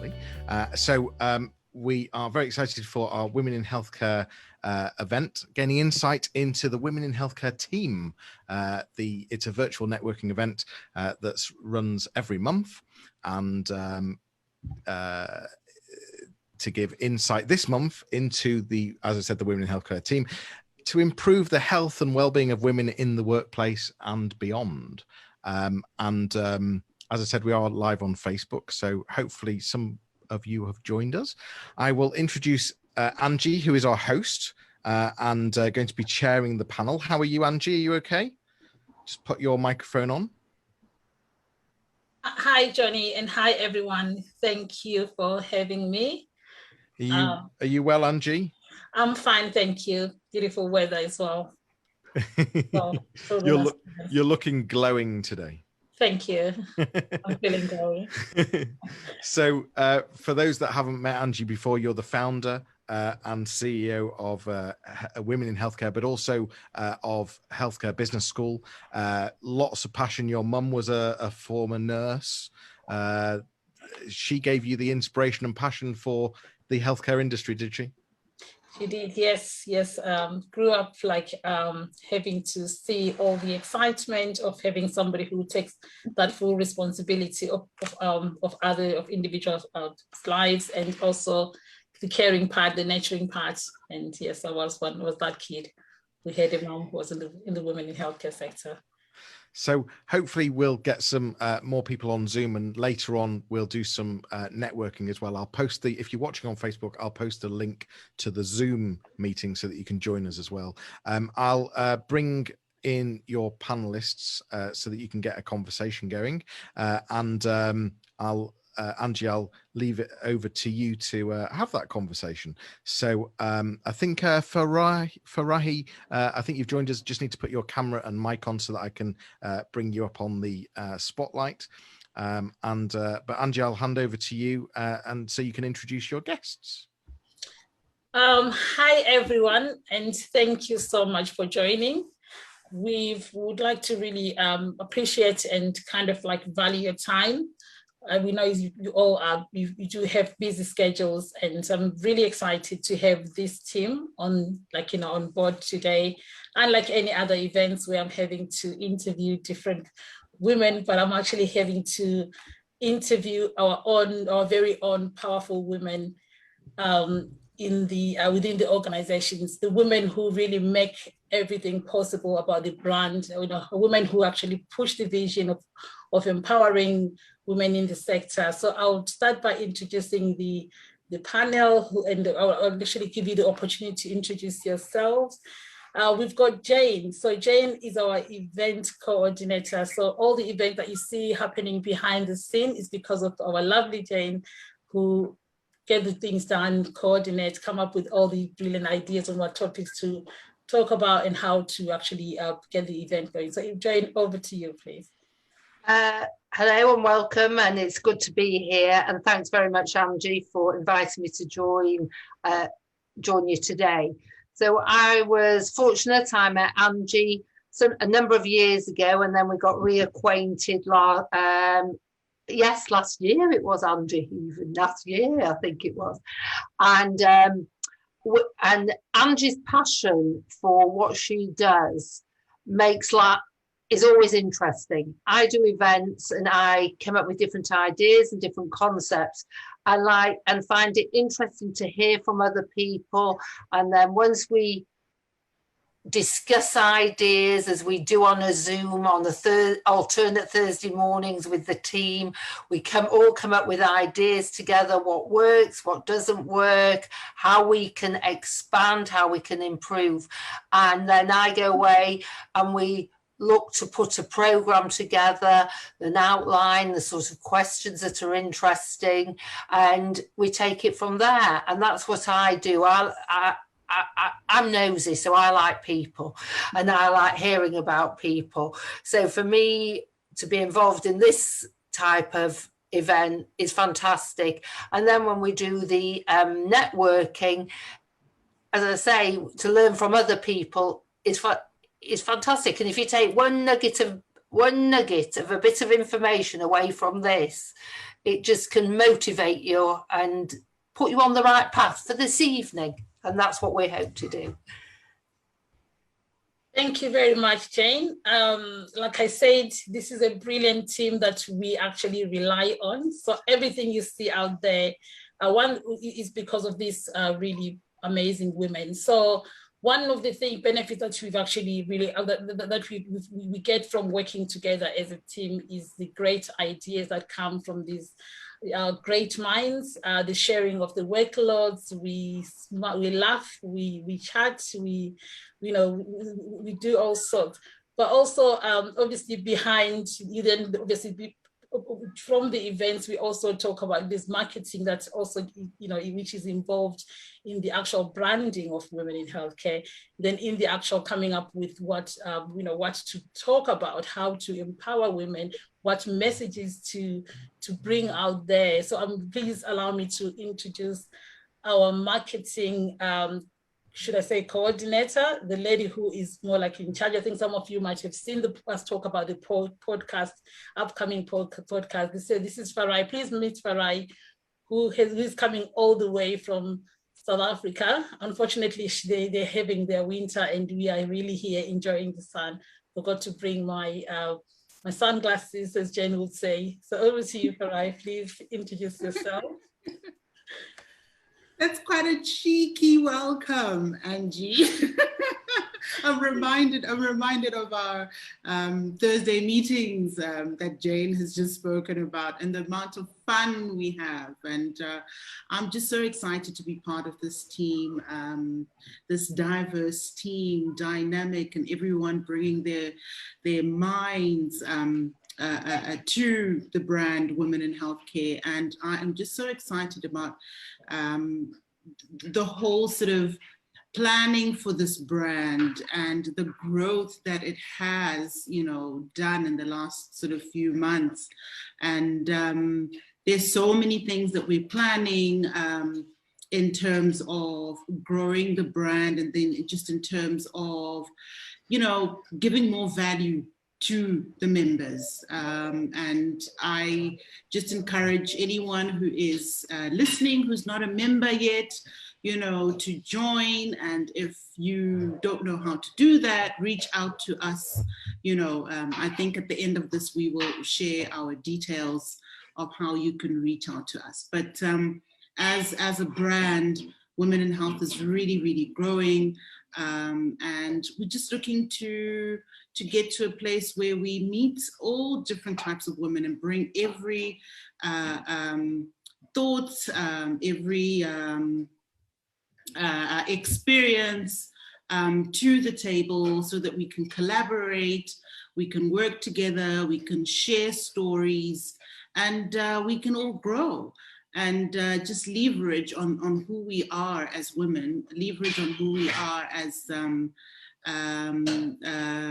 actually. We are very excited for our Women in Healthcare event, gaining insight into the Women in Healthcare team. It's a virtual networking event that runs every month, and to give insight this month into as I said, the Women in Healthcare team, to improve the health and well-being of women in the workplace and beyond. As I said, we are live on Facebook, so hopefully some of you have joined us. I will introduce Angie, who is our host, and going to be chairing the panel. How are you, Angie? Are you okay? Just put your microphone on. Hi, Johnny, and hi, everyone. Thank you for having me. Are you well, Angie? I'm fine, thank you. Beautiful weather as well. You're looking glowing today. Thank you. I'm feeling glowing. So for those that haven't met Angie before, you're the founder and CEO of Women in Healthcare, but also of Healthcare Business School. Lots of passion. Your mum was a former nurse. She gave you the inspiration and passion for the healthcare industry, did she? She did, yes. Grew up having to see all the excitement of having somebody who takes that full responsibility of individuals' lives, and also the caring part, the nurturing part. And yes, I was that kid. We had a mom who was in the Women in Healthcare sector. So hopefully we'll get some more people on Zoom, and later on we'll do some networking as well. I'll post if you're watching on Facebook, I'll post a link to the Zoom meeting so that you can join us as well. I'll bring in your panelists so that you can get a conversation going, Angie, I'll leave it over to you to have that conversation. So I think Farahi, I think you've joined us. Just need to put your camera and mic on so that I can bring you up on the spotlight. But Angie, I'll hand over to you and so you can introduce your guests. Hi, everyone, and thank you so much for joining. We would like to really appreciate and kind of value your time. We know you all do have busy schedules, and I'm really excited to have this team on board today. Unlike any other events where I'm having to interview different women, but I'm actually having to interview our very own powerful women within the organizations, the women who really make everything possible about the brand, women who actually push the vision of empowering women in the sector. So I'll start by introducing the panel, and I'll actually give you the opportunity to introduce yourselves. We've got Jane. So Jane is our event coordinator. So all the events that you see happening behind the scene is because of our lovely Jane, who get the things done, coordinate, come up with all the brilliant ideas on what topics to talk about and how to actually get the event going. So Jane, over to you, please. Hello and welcome, and it's good to be here, and thanks very much, Angie, for inviting me to join you today. So I was fortunate. I met Angie a number of years ago, and then we got reacquainted last year it was, Angie, even last year I think it was, and Angie's passion for what she does is always interesting. I do events and I come up with different ideas and different concepts. I like and find it interesting to hear from other people. And then once we discuss ideas, as we do on a Zoom on the alternate Thursday mornings with the team, we all come up with ideas together, what works, what doesn't work, how we can expand, how we can improve. And then I go away and we look to put a program together, an outline, the sort of questions that are interesting, and we take it from there. And that's what I do. I'm nosy, so I like people and I like hearing about people. So for me to be involved in this type of event is fantastic. And then when we do the networking, as I say, to learn from other people is fantastic. And if you take one nugget of one nugget of a bit of information away from this, it just can motivate you and put you on the right path for this evening. And that's what we hope to do. Thank you very much, Jane. Like I said, this is a brilliant team that we actually rely on. So everything you see out there, one is because of these really amazing women. So one of the benefits that we've actually really, that we get from working together as a team is the great ideas that come from these great minds, the sharing of the workloads, we laugh, we chat, we do all sorts. But also, obviously, behind, then obviously, from the events, we also talk about this marketing that's also, which is involved in the actual branding of women in healthcare, then in the actual coming up with what to talk about, how to empower women, what messages to bring out there. So please allow me to introduce our marketing should I say coordinator, the lady who is more like in charge. I think some of you might have seen us talk about the podcast, upcoming podcast. This is Farai. Please meet Farai, who's coming all the way from South Africa. Unfortunately, they're having their winter and we are really here enjoying the sun. Forgot to bring my sunglasses, as Jen would say. So over to you, Farai. Please introduce yourself. That's quite a cheeky welcome, Angie. I'm reminded of our Thursday meetings that Jane has just spoken about and the amount of fun we have. And I'm just so excited to be part of this team, this diverse team, dynamic, and everyone bringing their minds to the brand Women in Healthcare. And I am just so excited about the whole sort of planning for this brand and the growth that it has, done in the last sort of few months. And there's so many things that we're planning in terms of growing the brand, and then just in terms of, giving more value to the members. And I just encourage anyone who is listening, who's not a member yet, to join. And if you don't know how to do that, reach out to us. I think at the end of this, we will share our details of how you can reach out to us. But as a brand, Women in Health is really, really growing. And we're just looking to get to a place where we meet all different types of women and bring every thought, every experience to the table so that we can collaborate, we can work together, we can share stories, and we can all grow. And just leverage on who we are as women, leverage on who we are as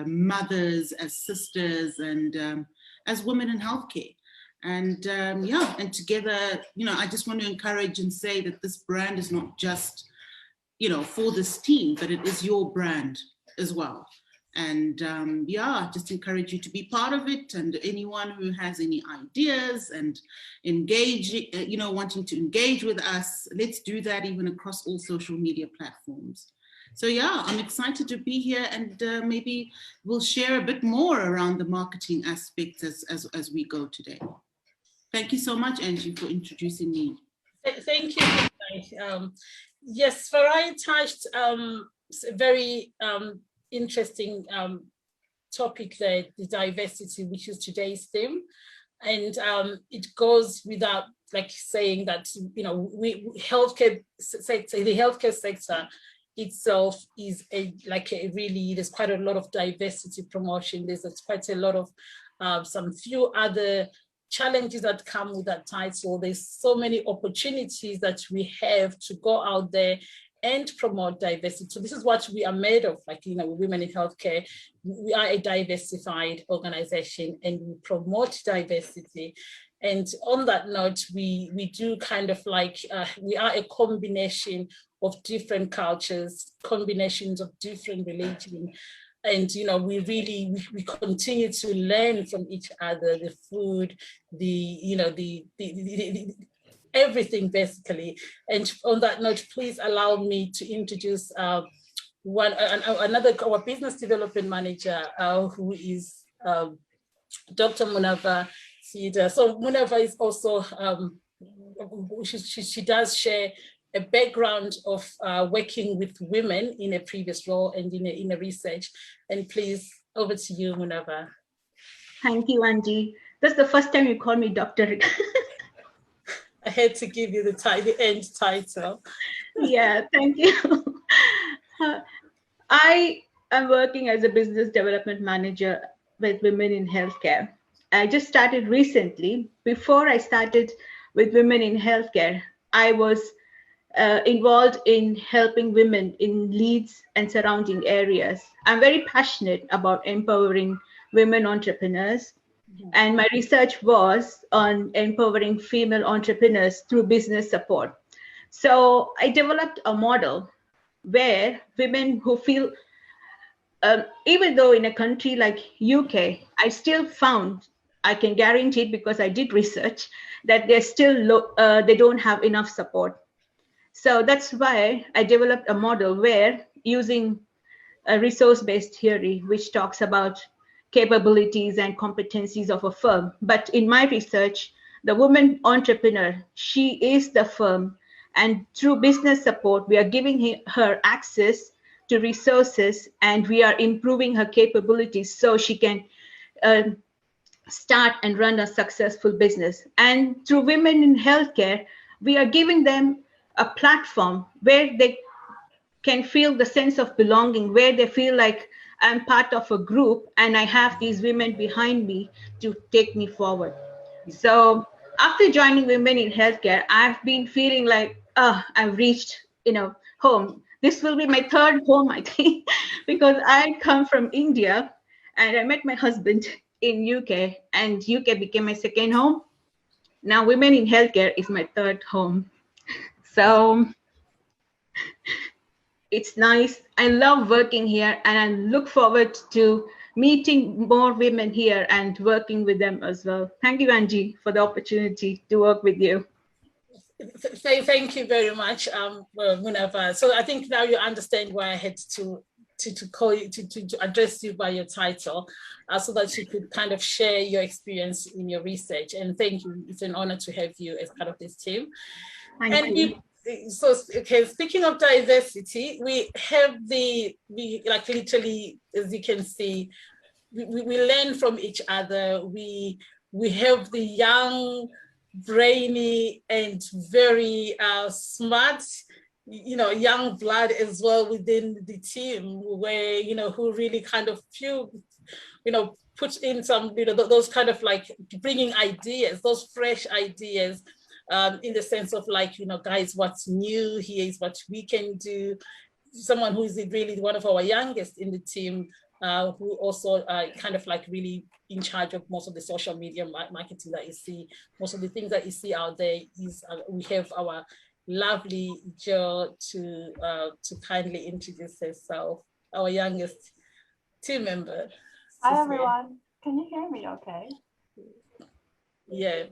mothers, as sisters, and as women in healthcare. And and together, I just want to encourage and say that this brand is not just, for this team, but it is your brand as well. And just encourage you to be part of it. And anyone who has any ideas and wanting to engage with us, let's do that even across all social media platforms. So I'm excited to be here, and maybe we'll share a bit more around the marketing aspects as we go today. Thank you so much, Angie, for introducing me. Thank you. Yes, Farai touched a very interesting topic there, the diversity, which is today's theme. And it goes without saying that, the healthcare sector itself is there's quite a lot of diversity promotion. There's quite a lot of some few other challenges that come with that title. There's so many opportunities that we have to go out there and promote diversity. So this is what we are made of, Women in Healthcare. We are a diversified organization and we promote diversity. And on that note, we do we are a combination of different cultures, combinations of different religions, And we really we continue to learn from each other, the food, the everything basically. And on that note, please allow me to introduce another our business development manager, who is Dr. Munava Sida. So Munava is also she does share a background of working with women in a previous role and in a research. And please, over to you, Munava. Thank you, Angie. That's the first time you call me doctor. I had to give you the end title. Yeah, thank you. I am working as a business development manager with women in healthcare. I just started recently. Before I started with women in healthcare, I was involved in helping women in Leeds and surrounding areas. I'm very passionate about empowering women entrepreneurs. And my research was on empowering female entrepreneurs through business support. So I developed a model where women who feel, even though in a country like UK, I still found, I can guarantee it because I did research, that they're still they don't have enough support. So that's why I developed a model where, using a resource-based theory, which talks about capabilities and competencies of a firm. But in my research, the woman entrepreneur, she is the firm. And through business support, we are giving her access to resources, and we are improving her capabilities so she can start and run a successful business. And through women in healthcare, we are giving them a platform where they can feel the sense of belonging, where they feel like I'm part of a group and I have these women behind me to take me forward. So after joining Women in Healthcare, I've been feeling like, I've reached, home. This will be my third home, I think, because I come from India and I met my husband in UK, and UK became my second home. Now Women in Healthcare is my third home. So it's nice. I love working here, and I look forward to meeting more women here and working with them as well. Thank you, Angie, for the opportunity to work with you. Thank you very much, Munava. So I think now you understand why I had to call you, to address you by your title, so that you could kind of share your experience in your research. And thank you. It's an honor to have you as part of this team. Thank you. So, okay, speaking of diversity, we have like literally, as you can see, we learn from each other. We have the young, brainy, and very smart, young blood as well within the team, where, who really kind of put in some, those kind of like bringing ideas, those fresh ideas, in the sense of like, guys, what's new here is what we can do. Someone who is really one of our youngest in the team, who also kind of like really in charge of most of the social media marketing that you see. Most of the things that you see out there is, we have our lovely Jo to kindly introduce herself, our youngest team member. Hi everyone, can you hear me okay? Yeah.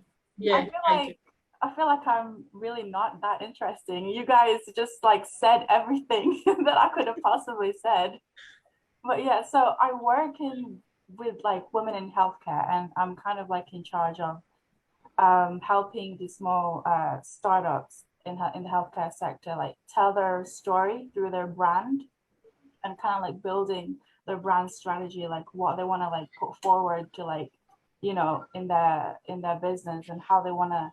I feel like I'm really not that interesting. You guys just like said everything that I could have possibly said. But yeah, so I work with like women in healthcare, and I'm kind of like in charge of helping the small startups in the healthcare sector like tell their story through their brand, and kind of like building their brand strategy, like what they want to like put forward to like, in their business, and how they want to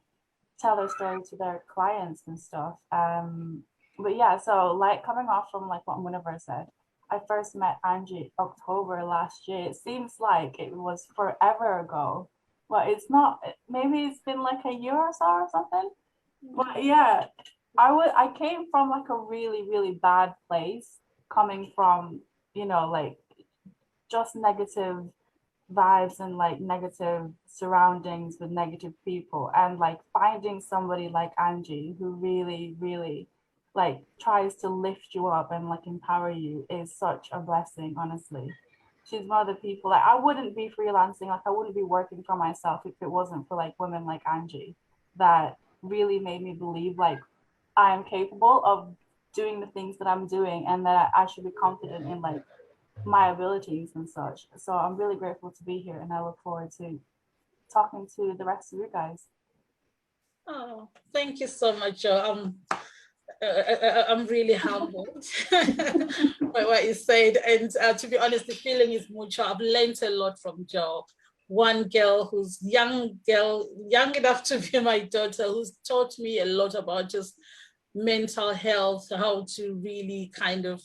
tell their story to their clients and stuff. But yeah, so like coming off from like what Munawar said, I first met Angie October last year. It seems like it was forever ago, but it's not. Maybe it's been like a year or so or something. But yeah, I came from like a really, really bad place, coming from, like just negative vibes and like negative surroundings with negative people, and like finding somebody like Angie who really, really like tries to lift you up and like empower you is such a blessing, honestly. She's one of the people, like, I wouldn't be freelancing, like I wouldn't be working for myself if it wasn't for like women like Angie that really made me believe like I am capable of doing the things that I'm doing and that I should be confident in like my abilities and such. So I'm really grateful to be here and I look forward to talking to the rest of you guys. Oh, thank you so much, Jo. I'm really humbled by what you said. And to be honest, the feeling is mutual. I've learned a lot from Jo. One girl who's young enough to be my daughter, who's taught me a lot about just mental health, how to really kind of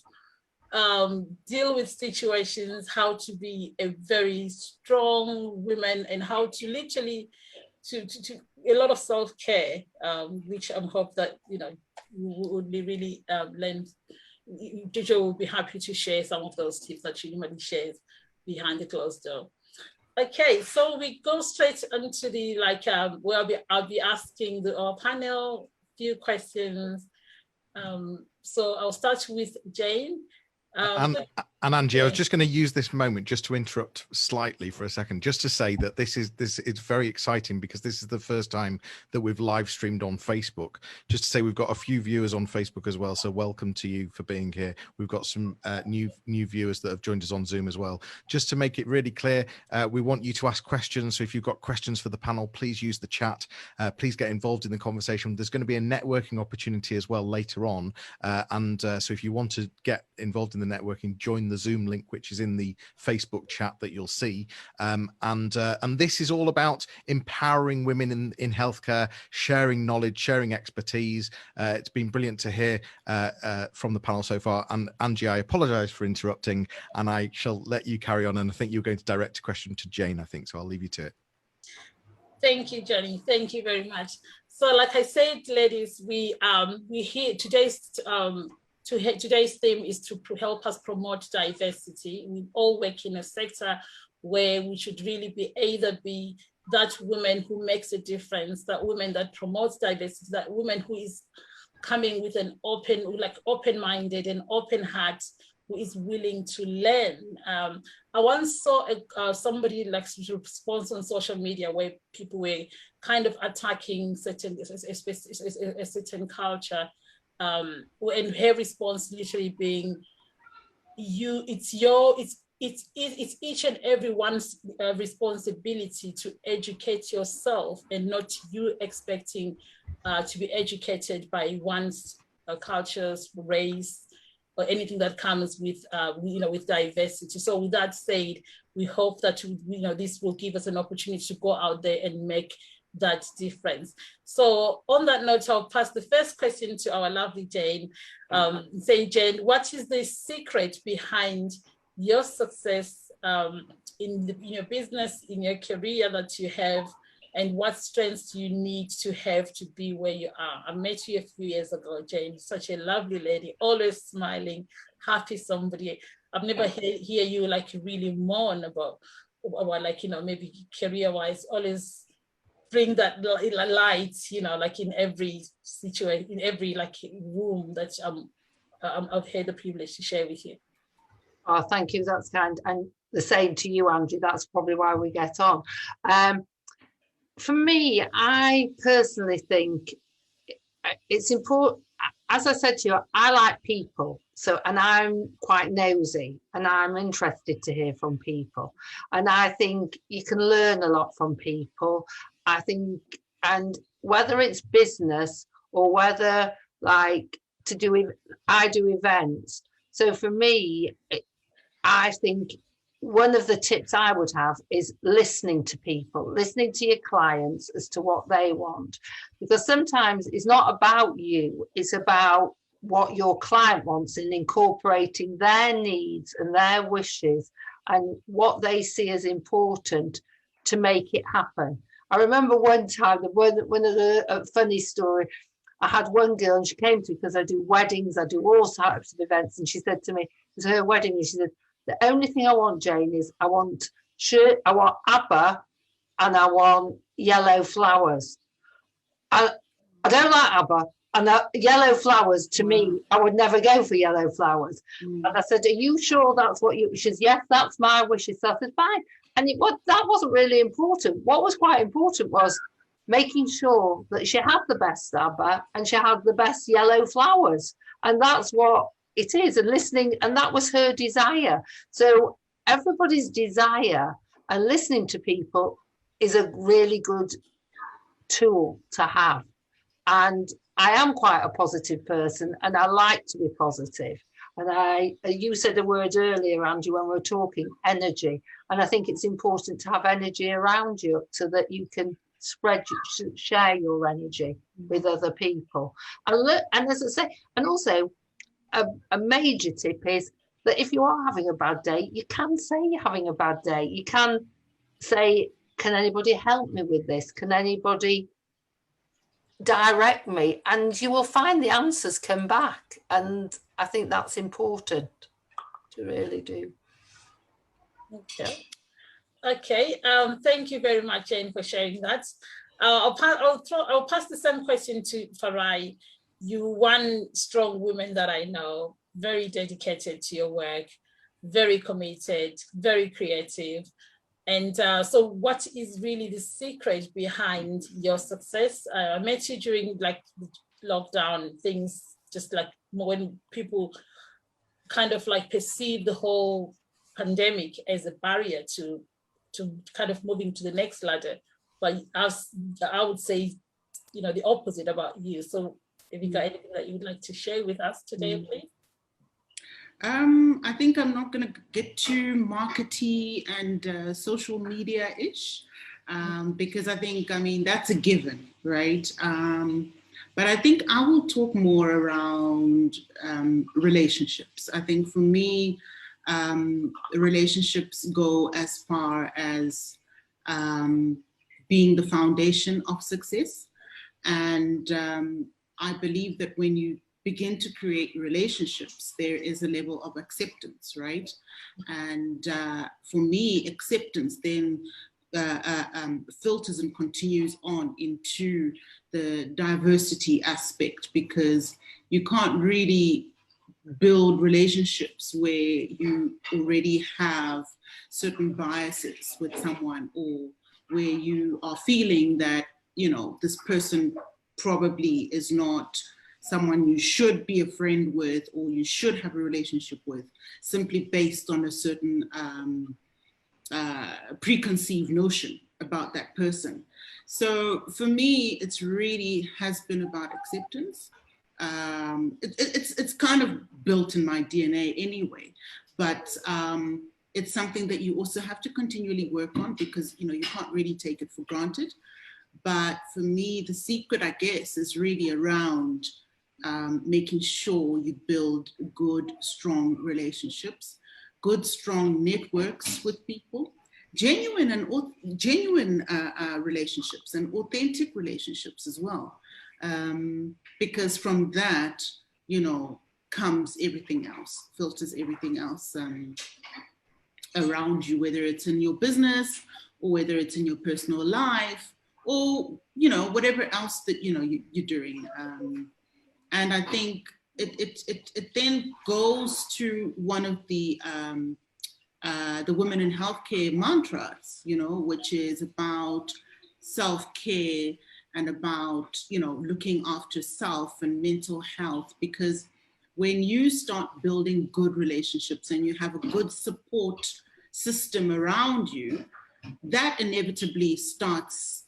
deal with situations, how to be a very strong woman, and how to literally to a lot of self-care, which I'm hope that would be really learned. Jo will be happy to share some of those tips that she normally shares behind the closed door. Okay, so we go straight into the I'll be asking our panel a few questions. So I'll start with Jane. And Angie, I was just going to use this moment just to interrupt slightly for a second, just to say that this is very exciting because this is the first time that we've live streamed on Facebook. Just to say we've got a few viewers on Facebook as well, so welcome to you for being here. We've got some new viewers that have joined us on Zoom as well. Just to make it really clear, we want you to ask questions. So if you've got questions for the panel, please use the chat. Please get involved in the conversation. There's going to be a networking opportunity as well later on, so if you want to get involved in the networking, join the Zoom link, which is in the Facebook chat that you'll see. And this is all about empowering women in healthcare, sharing knowledge, sharing expertise. It's been brilliant to hear from the panel so far. And Angie, I apologize for interrupting, and I shall let you carry on. And I think you're going to direct a question to Jane, I think, so I'll leave you to it. Thank you, Johnny. Thank you very much. So like I said, ladies, we hear today's theme is to help us promote diversity. We all work in a sector where we should really be that woman who makes a difference, that woman that promotes diversity, that woman who is coming with an open-minded and open heart, who is willing to learn. I once saw somebody like response on social media where people were kind of attacking a certain culture. And her response literally being, it's each and everyone's responsibility to educate yourself, and not you expecting to be educated by one's cultures, race, or anything that comes with with diversity. So with that said, we hope that this will give us an opportunity to go out there and make that difference. So on that note, I'll pass the first question to our lovely Jane. Say, Jane, what is the secret behind your success in your business, in your career that you have, and what strengths do you need to have to be where you are? I met you a few years ago, Jane, such a lovely lady, always smiling, happy somebody. I've never hear you like really mourn about maybe career-wise, always bring that light, like in every situation, in every room that I've had the privilege to share with you. Oh, thank you. That's kind. And the same to you, Andrew. That's probably why we get on. For me, I personally think it's important. As I said to you, I like people. And I'm quite nosy, and I'm interested to hear from people. And I think you can learn a lot from people. I think, and whether it's business or whether I do events. So for me, I think one of the tips I would have is listening to people, listening to your clients as to what they want, because sometimes it's not about you, it's about what your client wants, and incorporating their needs and their wishes and what they see as important to make it happen. I remember one time, one of the funny story, I had one girl and she came to me because I do weddings, I do all types of events, and she said to me, it was her wedding, and she said, the only thing I want, Jane, is I want ABBA and I want yellow flowers. I don't like ABBA, And yellow flowers, to me, I would never go for yellow flowers. And I said, are you sure that's what you, she says, yes, that's my wish. So I said, fine. And that wasn't really important. What was quite important was making sure that she had the best Abba and she had the best yellow flowers. And that's what it is. And listening, and that was her desire. So everybody's desire and listening to people is a really good tool to have. And I am quite a positive person and I like to be positive. And you said a word earlier, Angie, when we were talking, energy. And I think it's important to have energy around you so that you can share your energy with other people. And as I say, and also a major tip is that if you are having a bad day, you can say you're having a bad day. You can say, can anybody help me with this? Can anybody direct me? And you will find the answers come back. And I think that's important to really do. Okay. Thank you very much, Jane, for sharing that. I'll pass the same question to Farai. You one strong woman that I know, very dedicated to your work, very committed, very creative. And so what is really the secret behind your success? I met you during like the lockdown, things just like when people kind of like perceive the whole pandemic as a barrier to kind of moving to the next ladder. But I would say, the opposite about you. So if you got anything that you would like to share with us today, please. I think I'm not going to get too markety and social media-ish because I think, that's a given, right? But I think I will talk more around relationships. I think for me, relationships go as far as being the foundation of success. And I believe that when you begin to create relationships, there is a level of acceptance, right? And for me, acceptance then filters and continues on into the diversity aspect, because you can't really build relationships where you already have certain biases with someone, or where you are feeling that, this person probably is not someone you should be a friend with or you should have a relationship with, simply based on a certain preconceived notion about that person. So for me, it's really has been about acceptance. It's kind of built in my DNA anyway, but it's something that you also have to continually work on, because you can't really take it for granted. But for me, the secret, I guess, is really around making sure you build good, strong relationships, good, strong networks with people, genuine relationships and authentic relationships as well. Because from that, comes everything else, filters everything else around you, whether it's in your business or whether it's in your personal life, or whatever else that you're doing. And I think it then goes to one of the women in healthcare mantras, which is about self-care and about looking after self and mental health. Because when you start building good relationships and you have a good support system around you, that inevitably starts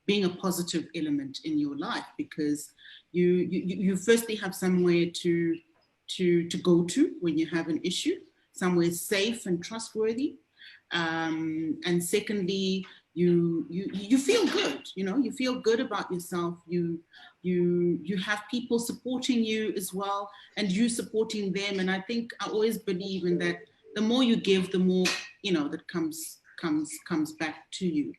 being a positive element in your life, because you firstly have somewhere to go to when you have an issue, somewhere safe and trustworthy, and secondly, you feel good. You feel good about yourself. You have people supporting you as well, and you supporting them. And I think I always believe in that. The more you give, the more that comes back to you.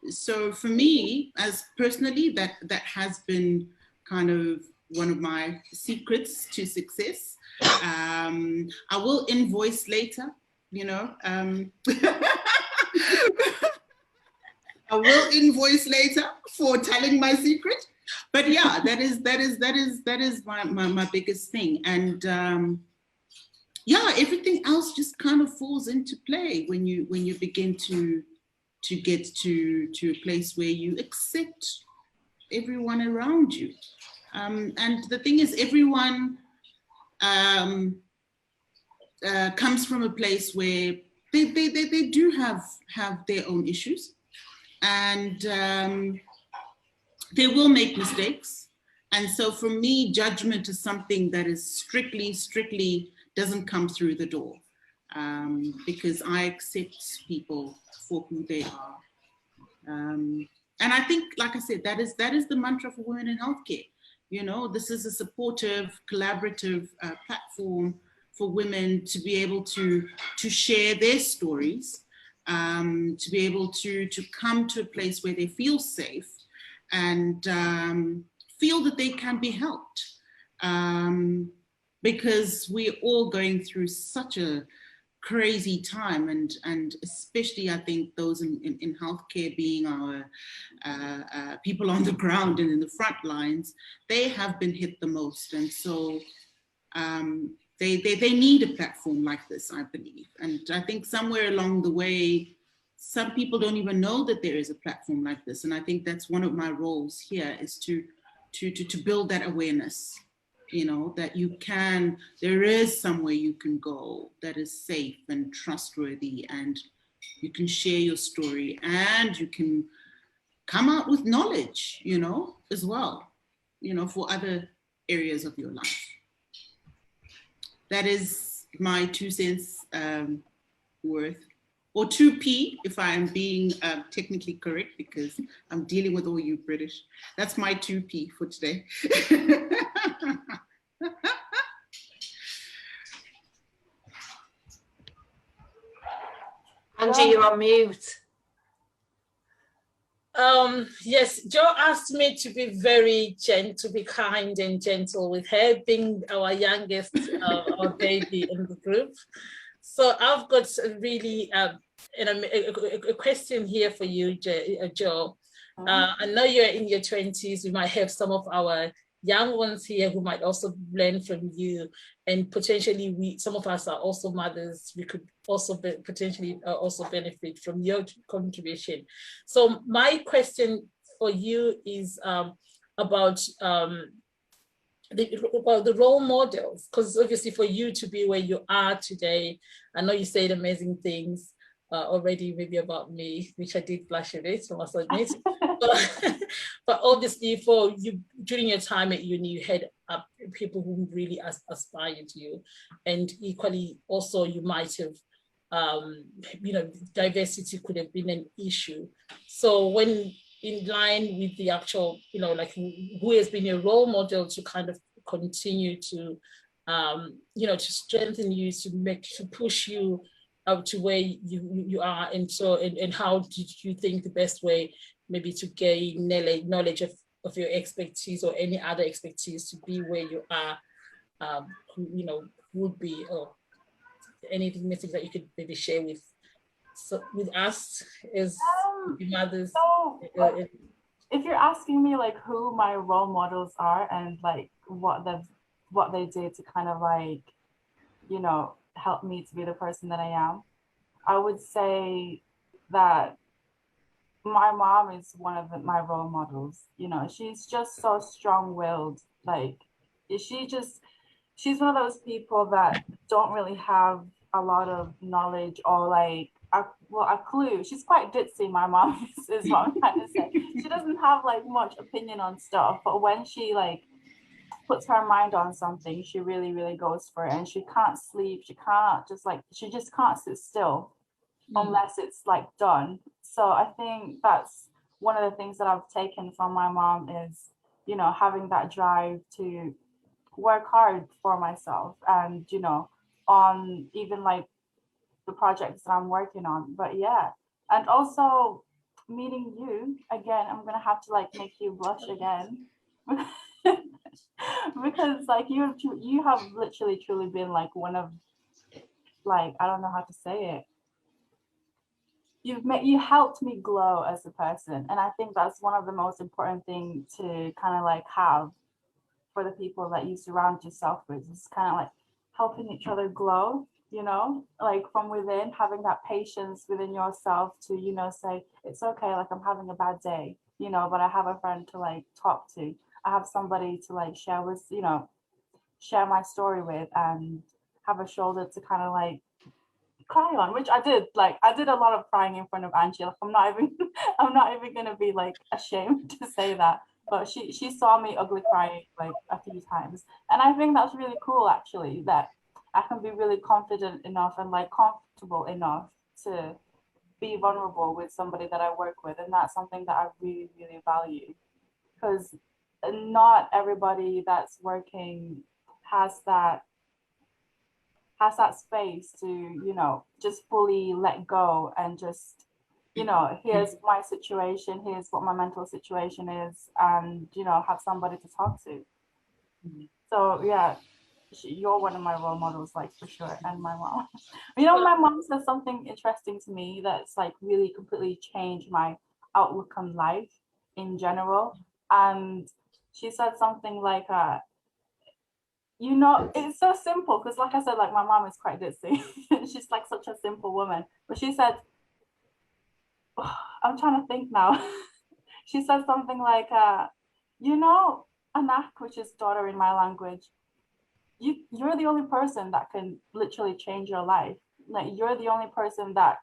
So for me, as personally, that has been kind of one of my secrets to success. I will invoice later, I will invoice later for telling my secret. But yeah, that is my biggest thing. And yeah, everything else just kind of falls into play when you begin to get to a place where you accept everyone around you. And the thing is, everyone comes from a place where they do have their own issues, and they will make mistakes. And so for me, judgment is something that is strictly doesn't come through the door, because I accept people for who they are. And I think, like I said, that is the mantra for women in healthcare. You know, this is a supportive, collaborative platform for women to be able to share their stories, to be able to come to a place where they feel safe and feel that they can be helped. Because we're all going through such a crazy time, and especially I think those in healthcare, being our people on the ground and in the front lines, they have been hit the most. And so they need a platform like this, I believe. And I think somewhere along the way, some people don't even know that there is a platform like this. And I think that's one of my roles here, is to build that awareness. You know, that there is somewhere you can go that is safe and trustworthy, and you can share your story, and you can come out with knowledge, you know, as well, you know, for other areas of your life. That is my 2 cents worth, or 2p if I am being technically correct, because I'm dealing with all you British. That's my 2p for today. Angie, you're on mute. Yes, Joe asked me to be very gentle, to be kind and gentle with her, being our youngest, our baby in the group. So I've got a really a question here for you, Joe. I know you're in your 20s. We might have some of our young ones here who might also learn from you, and potentially some of us are also mothers. We could also potentially also benefit from your contribution. So my question for you is about the role models, because obviously for you to be where you are today, I know you said amazing things already, maybe about me, which I did blush a bit, so I must admit. But obviously for you, during your time at uni, you had people who really aspired to you, and equally also you might have, you know, diversity could have been an issue. So when in line with the actual, you know, like who has been your role model to kind of continue to, you know, to strengthen you, to push you up to where you are, and so and how did you think the best way maybe to gain knowledge of your expertise or any other expertise to be where you are, you know, would be, or anything message that you could maybe share with us as mothers? So if you're asking me like who my role models are and like what they did to kind of like, you know, help me to be the person that I am, I would say that my mom is one of my role models. You know, she's just so strong-willed. Like she's one of those people that don't really have a lot of knowledge or like a clue. She's quite ditzy, my mom is what I'm trying to say. She doesn't have like much opinion on stuff, but when she like puts her mind on something, she really goes for it, and she can't sleep. She just can't sit still unless it's like done. So I think that's one of the things that I've taken from my mom is, you know, having that drive to work hard for myself, and, you know, on even like the projects that I'm working on. But yeah, and also meeting you again, I'm gonna have to like make you blush again. Because like you have literally truly been like one of, like, I don't know how to say it. you helped me glow as a person. And I think that's one of the most important things to kind of like have for the people that you surround yourself with. It's kind of like helping each other glow, you know, like from within, having that patience within yourself to, you know, say, it's okay, like I'm having a bad day, you know, but I have a friend to like talk to. I have somebody to like share with, you know, share my story with, and have a shoulder to kind of like cry on, which I did. Like I did a lot of crying in front of Angie. Like I'm not even I'm not even gonna be like ashamed to say that. But she saw me ugly crying like a few times. And I think that's really cool actually, that I can be really confident enough and like comfortable enough to be vulnerable with somebody that I work with. And that's something that I really, really value. Because not everybody that's working has that space to, you know, just fully let go and just, you know, here's my situation, here's what my mental situation is, and, you know, have somebody to talk to. So yeah, you're one of my role models, like for sure. And my mom, you know, my mom said something interesting to me that's like really completely changed my outlook on life in general. And she said something like, you know, it's so simple because, like I said, like my mom is quite ditzy. She's like such a simple woman. But she said, oh, I'm trying to think now. She said something like, you know, anak, which is daughter in my language, you're the only person that can literally change your life. Like you're the only person that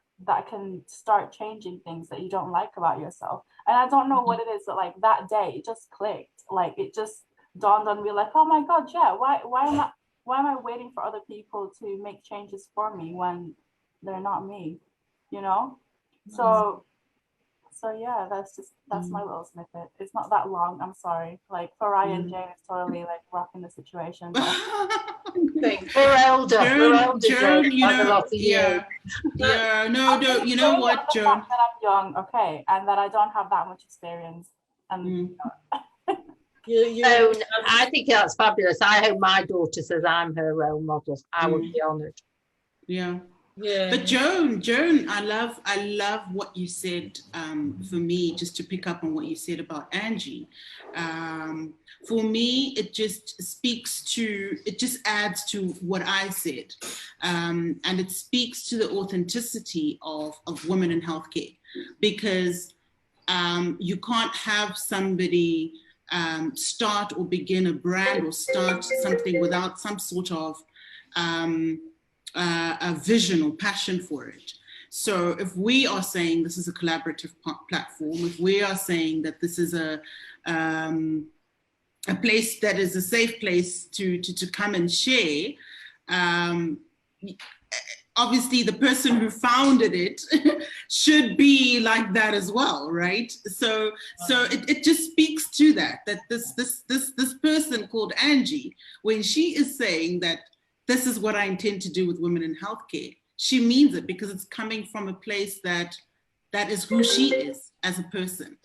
can start changing things that you don't like about yourself. And I don't know what it is, but like that day it just clicked. Like it just dawned on me like, oh my God, yeah, why am I waiting for other people to make changes for me when they're not me, you know? So yeah, that's my little snippet. It's not that long, I'm sorry. Like for Ryan, Jane is totally like rocking the situation. But we're older. Joan, you know, yeah, no, you know what, Joan? That I'm young, okay, and that I don't have that much experience. And I think that's fabulous. I hope my daughter says I'm her role model. I would be honoured. Yeah. But Joan, I love what you said. For me, just to pick up on what you said about Angie, for me, it just adds to what I said, and it speaks to the authenticity of women in healthcare, because you can't have somebody start or begin a brand or start something without some sort of a vision or passion for it. So if we are saying this is a collaborative platform, if we are saying that this is a place that is a safe place to come and share, obviously the person who founded it should be like that as well, right? So it just speaks to that this person called Angie, when she is saying that this is what I intend to do with women in healthcare, she means it, because it's coming from a place that is who she is as a person.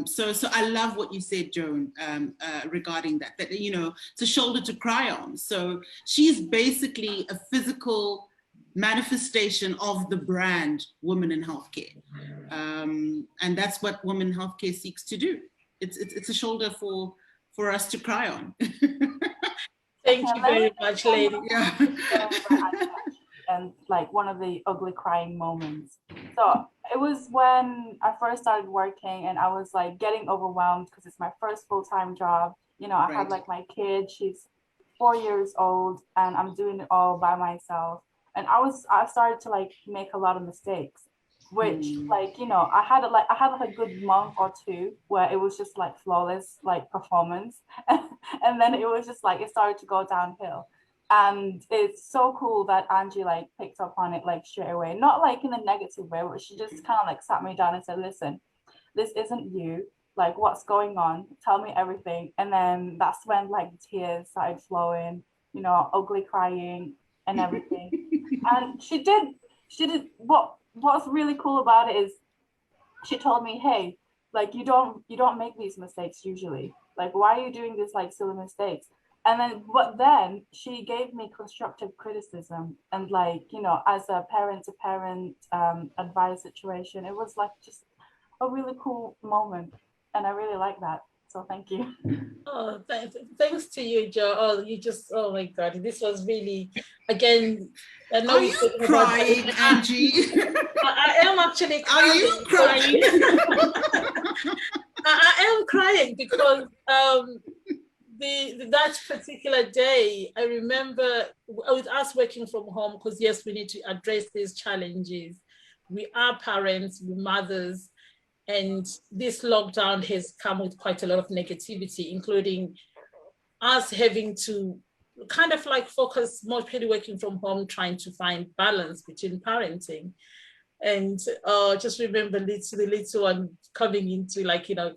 So I love what you said, Joan, regarding that, you know, it's a shoulder to cry on. So she's basically a physical manifestation of the brand Women in Healthcare. And that's what Women in Healthcare seeks to do. It's a shoulder for us to cry on. Thank you very much, lady. Yeah. And like one of the ugly crying moments. So it was when I first started working and I was like getting overwhelmed because it's my first full-time job. You know, I had like my kid, she's 4 years old, and I'm doing it all by myself. And I started to like make a lot of mistakes, which like, you know, I had like a good month or two where it was just like flawless like performance. And then it was just like it started to go downhill. And it's so cool that Angie like picked up on it like straight away, not like in a negative way, but she just kind of like sat me down and said, listen, this isn't you, like what's going on, tell me everything. And then that's when like the tears started flowing, you know, ugly crying and everything. And she did what's really cool about it is she told me, hey, like you don't make these mistakes usually, like why are you doing these like silly mistakes? But then she gave me constructive criticism, and like, you know, as a parent to parent advice situation, it was like just a really cool moment, and I really like that. So thank you. Oh, thanks to you, Joe. Oh, you just, oh my God, this was really, again, I know Are you crying, Angie? I am actually crying. Are you crying? I am crying because that particular day, I remember with us working from home, because yes, we need to address these challenges. We are parents, we're mothers, and this lockdown has come with quite a lot of negativity, including us having to kind of like focus mostly working from home, trying to find balance between parenting. And just remember the little one coming into, like, you know,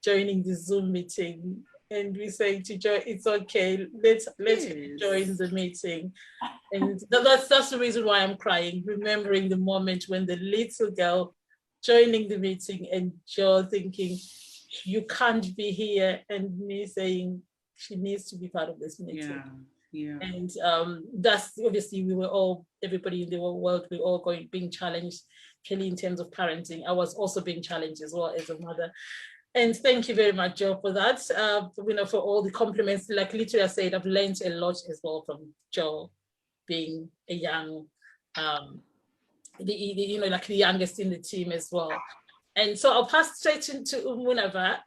joining the Zoom meeting, and we saying to Joy, it's okay, let's join the meeting. And that's the reason why I'm crying, remembering the moment when the little girl joining the meeting and Joe thinking, you can't be here, and me saying she needs to be part of this meeting. Yeah. And that's obviously everybody in the world, we're all being challenged. Kelly, in terms of parenting, I was also being challenged as well as a mother. And thank you very much, Joe, for that. You know, for all the compliments. Like literally I said, I've learned a lot as well from Joe, being a young, you know, like the youngest in the team as well. And so I'll pass straight into Munava,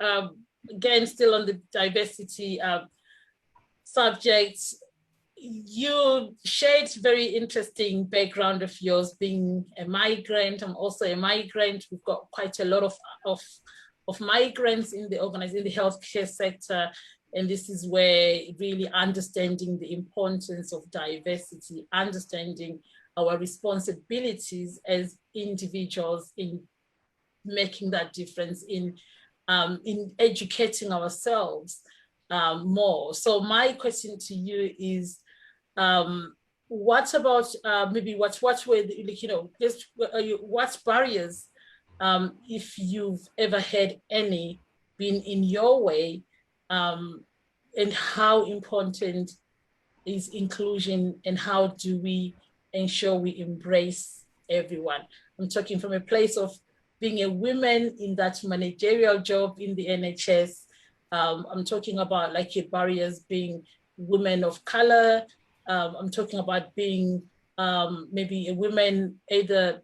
again, still on the diversity subject. You shared very interesting background of yours, being a migrant. I'm also a migrant. We've got quite a lot of migrants in the organization, in the healthcare sector. And this is where really understanding the importance of diversity, understanding our responsibilities as individuals in making that difference, in educating ourselves more. So my question to you is, what about maybe what were the, like, you know, just what barriers, if you've ever had any, been in your way, and how important is inclusion, and how do we ensure we embrace everyone? I'm talking from a place of being a woman in that managerial job in the NHS. I'm talking about like your barriers being women of color. I'm talking about being maybe a woman, either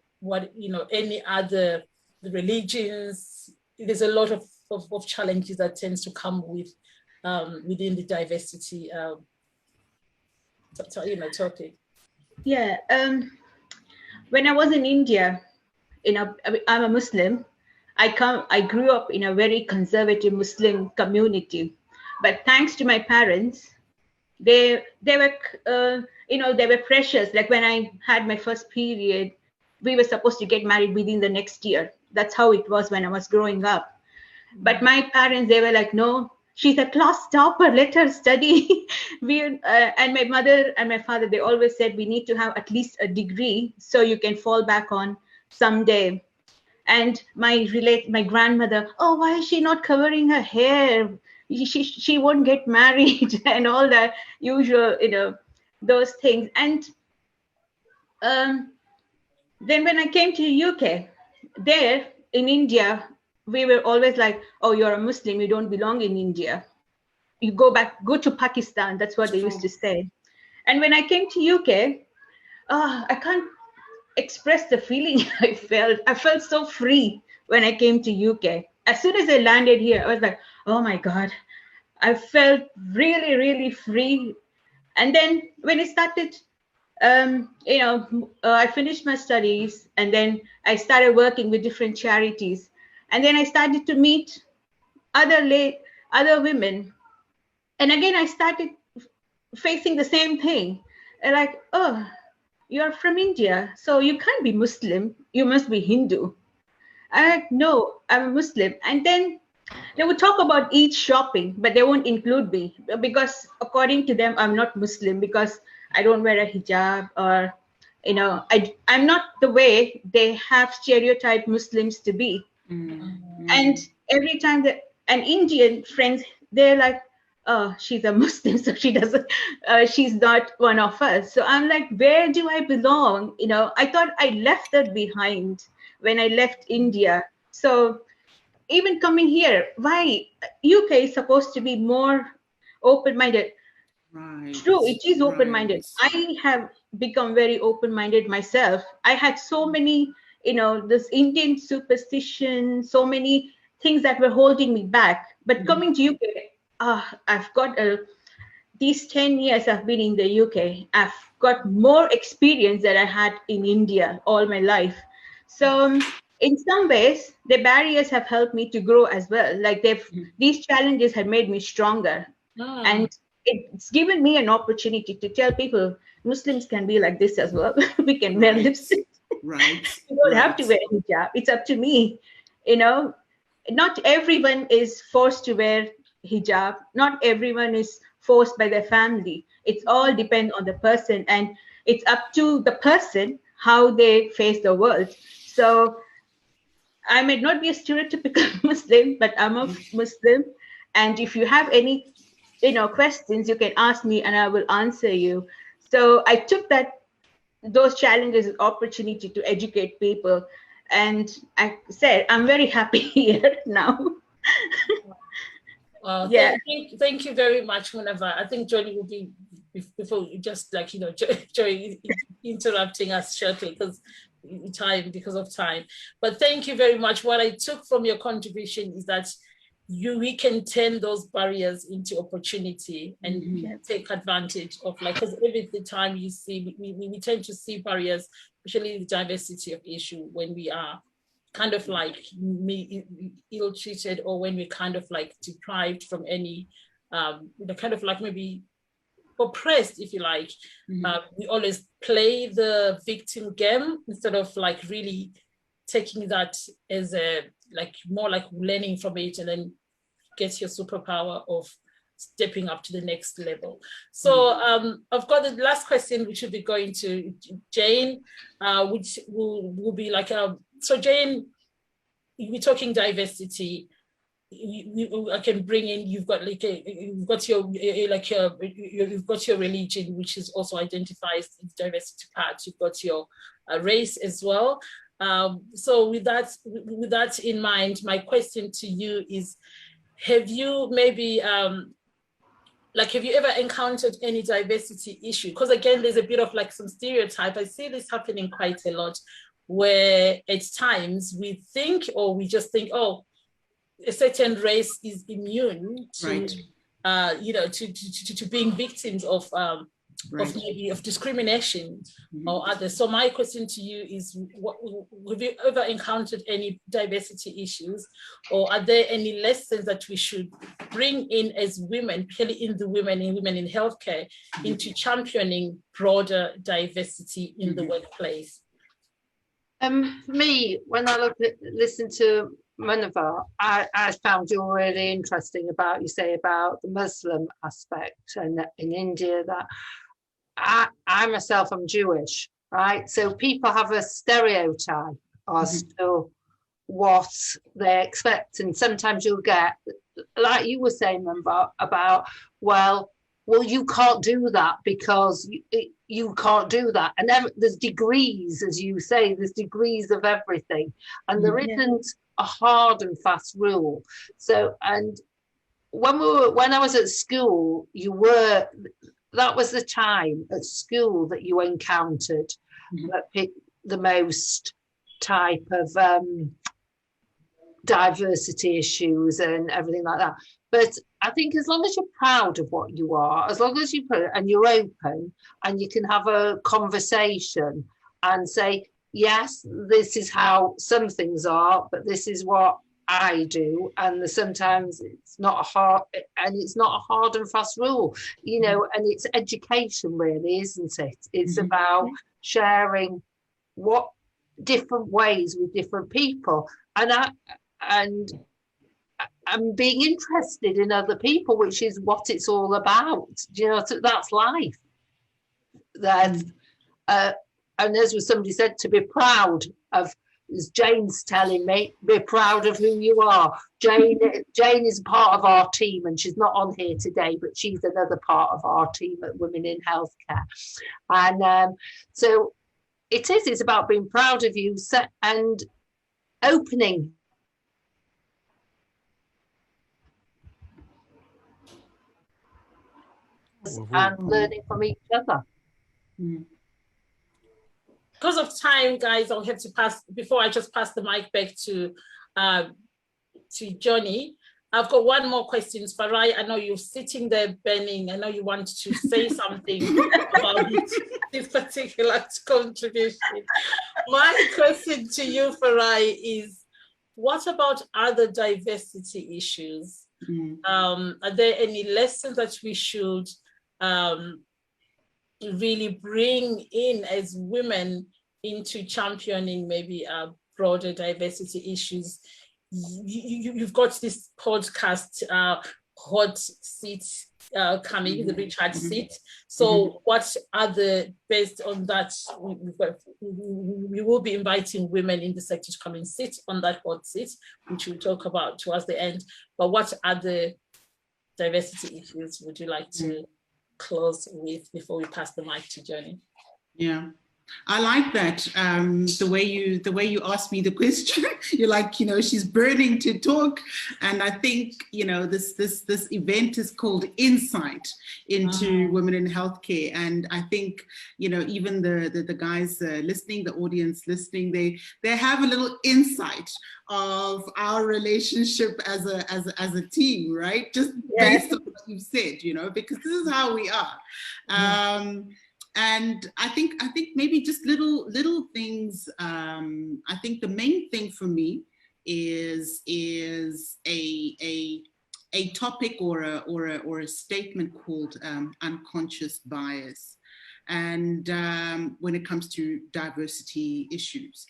any other religions. There's a lot of challenges that tends to come with within the diversity topic. Yeah. When I was in India, I'm a Muslim. I grew up in a very conservative Muslim community, but thanks to my parents, they were they were precious. Like when I had my first period, we were supposed to get married within the next year. That's how it was when I was growing up. But my parents, they were like, no, she's a class topper, let her study. And my mother and my father, they always said we need to have at least a degree so you can fall back on someday. And my grandmother, oh, why is she not covering her hair? She won't get married and all that usual, those things. And then when I came to the UK, there in India, we were always like, oh, you're a Muslim, you don't belong in India. You go to Pakistan. That's what they used to say. And when I came to UK, I can't express the feeling I felt. I felt so free when I came to UK. As soon as I landed here, I was like, oh my God, I felt really, really free. And then when I started, I finished my studies, and then I started working with different charities. And then I started to meet other women. And again, I started facing the same thing. And like, oh, you're from India, so you can't be Muslim. You must be Hindu. I'm like, no, I'm a Muslim. And then they would talk about Eid shopping, but they won't include me because according to them, I'm not Muslim because I don't wear a hijab, or, I'm not the way they have stereotyped Muslims to be. Mm-hmm. And every time an Indian friends, they're like, oh, she's a Muslim, so she doesn't, she's not one of us. So I'm like, where do I belong? You know, I thought I left that behind when I left India. So even coming here, why UK is supposed to be more open-minded? Right. True, it is open-minded. Right. I have become very open-minded myself. I had so many, you know, this Indian superstition, so many things that were holding me back. But coming to UK, I've got these 10 years I've been in the UK, I've got more experience than I had in India all my life. So in some ways, the barriers have helped me to grow as well. Like these challenges have made me stronger. And it's given me an opportunity to tell people Muslims can be like this as well. We can wear lipstick. Right. You don't have to wear hijab. It's up to me. You know, not everyone is forced to wear hijab. Not everyone is forced by their family. It's all depend on the person, and it's up to the person how they face the world. So I may not be a stereotypical Muslim, but I'm a Muslim. And if you have any, you know, questions, you can ask me and I will answer you. So I took those challenges as opportunity to educate people. And I said, I'm very happy here now. Thank you very much, Munawar. I think Johnny will be, before you just like, you know, Joy interrupting us shortly because of time. But thank you very much. What I took from your contribution is that we can turn those barriers into opportunity and take advantage of, like, because every time you see, we tend to see barriers, especially the diversity of issue, when we are kind of like ill-treated, or when we're kind of like deprived from any, kind of like maybe oppressed, if you like. We always play the victim game instead of like really taking that as a, like, more like learning from it and then get your superpower of stepping up to the next level. So I've got the last question, which will be going to Jane, which will be like, so Jane, we're talking diversity. I can bring in, you've got like you've got your religion, which is also identifies the diversity part. You've got your race as well. So with that in mind, my question to you is, have you maybe have you ever encountered any diversity issue? Because again, there's a bit of like some stereotype. I see this happening quite a lot, where at times we think, or we just think, oh, a certain race is immune to, to being victims of discrimination or others. So my question to you is, have you ever encountered any diversity issues, or are there any lessons that we should bring in as women, particularly in women in healthcare, into championing broader diversity in the workplace? For me, when I listen to Munawar, I found you really interesting about, you say about the Muslim aspect, and in India, that I myself am Jewish, right? So people have a stereotype as to what they expect, and sometimes you'll get, like you were saying, about well, you can't do that because you can't do that, and there's degrees, as you say, there's degrees of everything, and there isn't a hard and fast rule. So, and when I was at school, that was the time at school that you encountered the most type of diversity issues and everything like that. But I think as long as you're proud of what you are, as long as you put it and you're open and you can have a conversation and say, yes, this is how some things are, but this is what I do, and sometimes it's not a hard and fast rule, you know, and it's education really, isn't it? It's about sharing what different ways with different people, and I'm being interested in other people, which is what it's all about. You know, that's life. And as somebody said, to be proud of as Jane's telling me, we're proud of who you are. Jane is part of our team, and she's not on here today, but she's another part of our team at Women in Healthcare. And so it's about being proud of you and opening. And learning from each other. Because of time, guys, I'll have to pass, before I just pass the mic back to Johnny. I've got one more question. Farai, I know you're sitting there burning. I know you want to say something about this particular contribution. My question to you, Farai, is what about other diversity issues? Are there any lessons that we should really bring in as women into championing maybe broader diversity issues? You've got this podcast, Hot Seat, coming, the Richard Seat. So what are the, based on that, we will be inviting women in the sector to come and sit on that hot seat, which we'll talk about towards the end. But what other diversity issues would you like to close with before we pass the mic to Johnny? Yeah, I like that. The way you asked me the question, you're like, you know, she's burning to talk. And I think, you know, this event is called Insight into Women in Healthcare. And I think, you know, even the guys listening, the audience listening, they have a little insight of our relationship as a team, right? Just based on what you've said, you know, because this is how we are. And I think maybe just little things. I think the main thing for me is a topic or a statement called unconscious bias, and when it comes to diversity issues.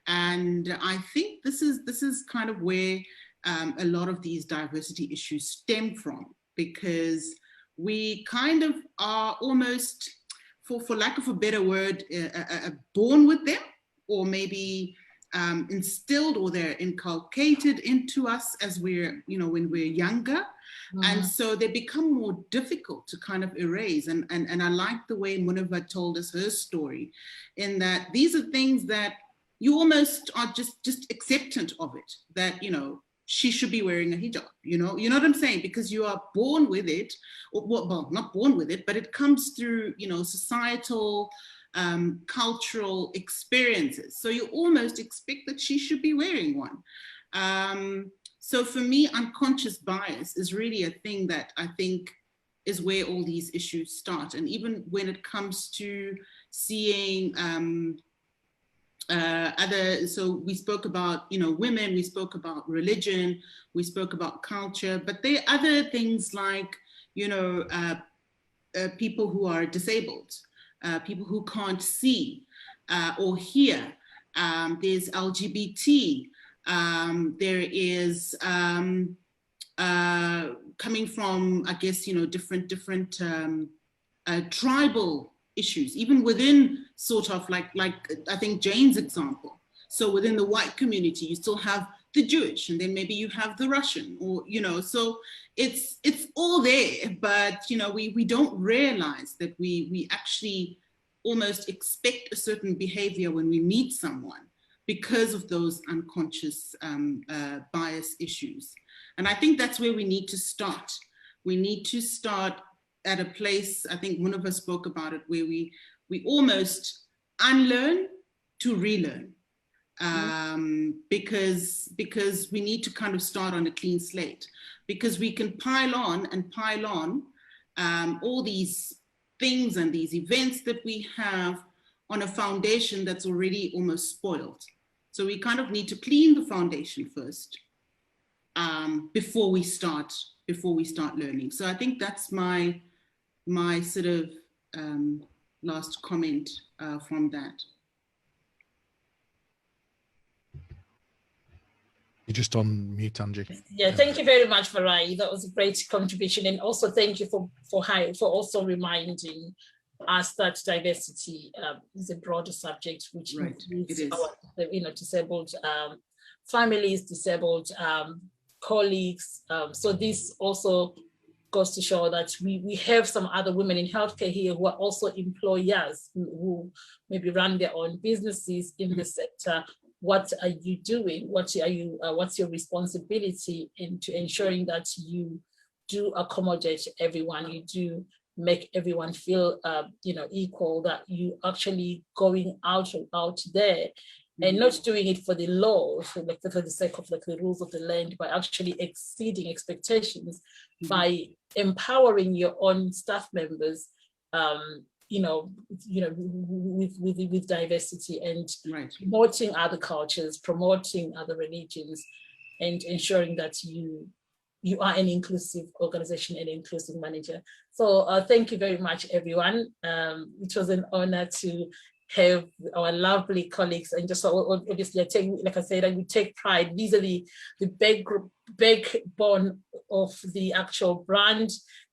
And I think this is kind of where a lot of these diversity issues stem from, because we kind of are almost, for lack of a better word, born with them, or maybe instilled, or they're inculcated into us as we're, you know, when we're younger. And so they become more difficult to kind of erase. And I like the way Muniva told us her story, in that these are things that you almost are just acceptant of it, that, you know, she should be wearing a hijab, you know what I'm saying? Because you are born with it, or well, not born with it, but it comes through, you know, societal, cultural experiences. So you almost expect that she should be wearing one. So for me, unconscious bias is really a thing that I think is where all these issues start. And even when it comes to seeing so we spoke about, you know, women, we spoke about religion, we spoke about culture, but there are other things like, you know, people who are disabled, people who can't see or hear. There's LGBT. There is coming from, I guess, you know, different tribal issues, even within sort of like I think Jane's example. So within the white community, you still have the Jewish, and then maybe you have the Russian, or, you know, so it's all there, but, you know, we don't realize that we actually almost expect a certain behavior when we meet someone because of those unconscious bias issues. And I think that's where we need to start. We need to start at a place, I think one of us spoke about it, where we almost unlearn to relearn, because we need to kind of start on a clean slate, because we can pile on all these things and these events that we have on a foundation that's already almost spoiled. So we kind of need to clean the foundation first, before we start learning. So I think that's my sort of last comment from that. You're just on mute, Angie. Yeah, thank you very much, Farai. That was a great contribution, and also thank you for also reminding us that diversity is a broader subject, which Right. includes It is. our, disabled families, disabled colleagues. So this also goes to show that we have some other women in healthcare here who are also employers who maybe run their own businesses in the sector. What are you doing? What's your responsibility into ensuring that you do accommodate everyone, you do make everyone feel equal, that you actually going out there and not doing it for the law, for the sake of the rules of the land, but actually exceeding expectations by empowering your own staff members, with diversity and promoting other cultures, promoting other religions, and ensuring that you are an inclusive organization and inclusive manager. So thank you very much, everyone. It was an honor to have our lovely colleagues, and just obviously, like I said, I would take pride. These are the backbone of the actual brand.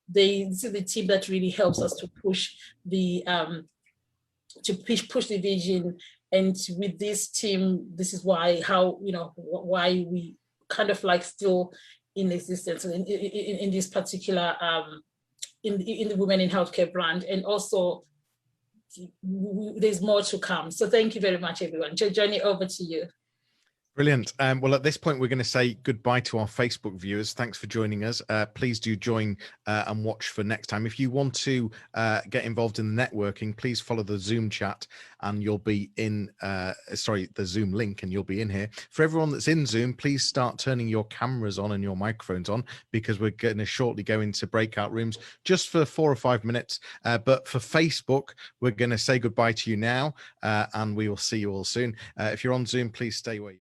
This is the team that really helps us to push the push the vision. And with this team, this is why we kind of like still in existence in this particular in the Women in Healthcare brand, and also there's more to come. So thank you very much, everyone. Johnny, over to you. Brilliant. Well, at this point, we're going to say goodbye to our Facebook viewers. Thanks for joining us. Please do join and watch for next time. If you want to get involved in the networking, please follow the Zoom chat and you'll be in, the Zoom link, and you'll be in here. For everyone that's in Zoom, please start turning your cameras on and your microphones on, because we're going to shortly go into breakout rooms just for 4 or 5 minutes. But for Facebook, we're going to say goodbye to you now, and we will see you all soon. If you're on Zoom, please stay away.